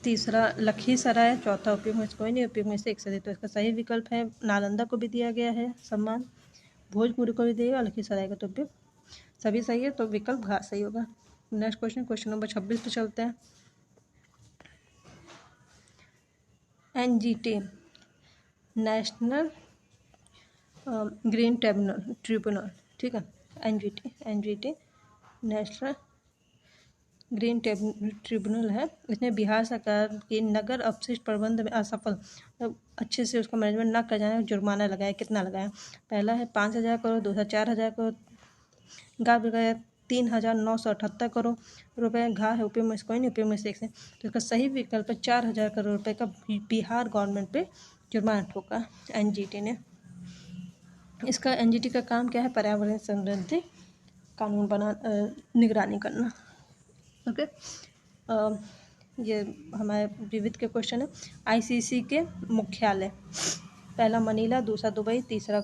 तीसरा लखीसराय, चौथा उपयोग में से कोई नहीं, उपयोग में से एक से अधिक, तो इसका सही विकल्प है नालंदा को भी दिया गया है सम्मान, भोजपुर को भी दिया, लखीसराय का तो उपयोग सभी सही है, तो विकल्प घा सही होगा। नेक्स्ट क्वेश्चन, क्वेश्चन नंबर 26 पे चलते हैं। NGT नेशनल ग्रीन ट्रिब्यूनल, ठीक है, NGT नेशनल ग्रीन ट्रिब्यूनल है। इसने बिहार सरकार की नगर अपशिष्ट प्रबंध में असफल अच्छे से उसका मैनेजमेंट न कर जाने जुर्माना लगाया। कितना लगाया? पहला है 5,000 करोड़, दूसरा 4,000 करोड़, गा लगाया 3,978 करोड़ रुपए, घा है उपयोग में से कोई नहीं, उपयोग में से एक से, तो इसका सही विकल्प है 4,000 करोड़ रुपए का बिहार गवर्नमेंट पे जुर्माना ठोका NGT ने। इसका NGT का काम क्या है? पर्यावरण संबंधी कानून बना निगरानी करना। ओके, ये हमारे विविध के क्वेश्चन है। ICC के मुख्यालय, पहला मनीला, दूसरा दुबई, तीसरा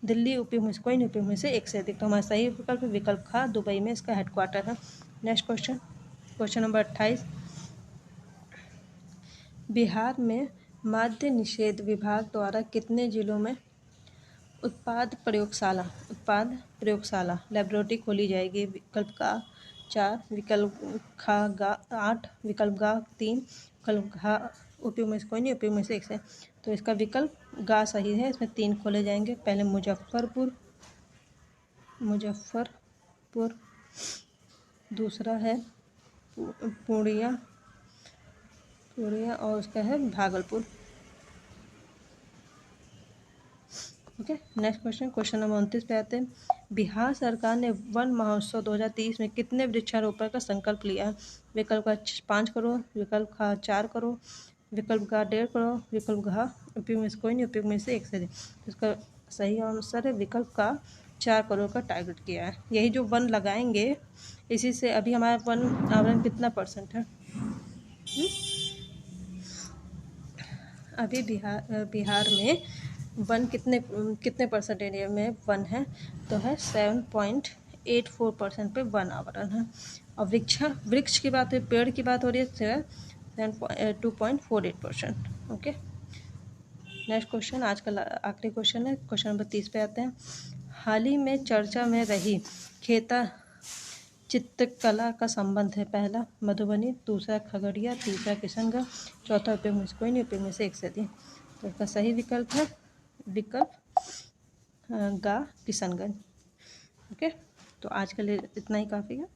दिल्ली, उपयोग में से कोई नहीं, उपयोग में से एक से अधिक, तो हमारा सही विकल्प विकल्प खा दुबई में इसका हेडक्वार्टर है। Next question, question number 28, Bihar में मद्य निषेध विभाग द्वारा कितने जिलों में उत्पाद प्रयोगशाला लैबोरेटरी खोली जाएगी? विकल्प का 4, विकल्प खा 8, विकल्प गा 3, विकल्प घा उपयोग में से कोई नहीं, उपयोग में से एक से, तो इसका विकल्प गा सही है। इसमें 3 खोले जाएंगे। पहले मुजफ्फरपुर, दूसरा है पूर्णिया और उसका है Bhagalpur. Okay, next question, question number 29 पे आते हैं। बिहार सरकार ने वन महोत्सव 2023 में कितने वृक्षारोपण का संकल्प लिया? विकल्प का 5 करोड़, विकल्प का 4 करोड़, विकल्प का 1.5 करोड़, विकल्प का उपयोग में से कोई नहीं, उपयोग में से एक से अधिक, इसका सही आंसर है विकल्प का 4 करोड़ का टारगेट किया है। यही जो वन लगाएंगे इसी से अभी हमारा वन आवरण कितना % है? अभी बिहार में वन कितने % एरिया में वन है? तो है 7.84% पे वन आवरण है। और वृक्ष की बात है, पेड़ की बात हो रही है 2.48%। ओके, नेक्स्ट क्वेश्चन, आज का आखिरी क्वेश्चन है, क्वेश्चन नंबर 30 पे आते हैं। हाल ही में चर्चा में रही खेता चित्रकला का संबंध है? पहला मधुबनी, दूसरा खगड़िया, तीसरा किशनगंज, चौथा उपयोग में से कोई नहीं, उपयोग में से एक से अधिक, तो इसका सही विकल्प है विकल्प गा किशनगंज। ओके, तो आज के लिए इतना ही काफ़ी है।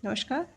नमस्कार।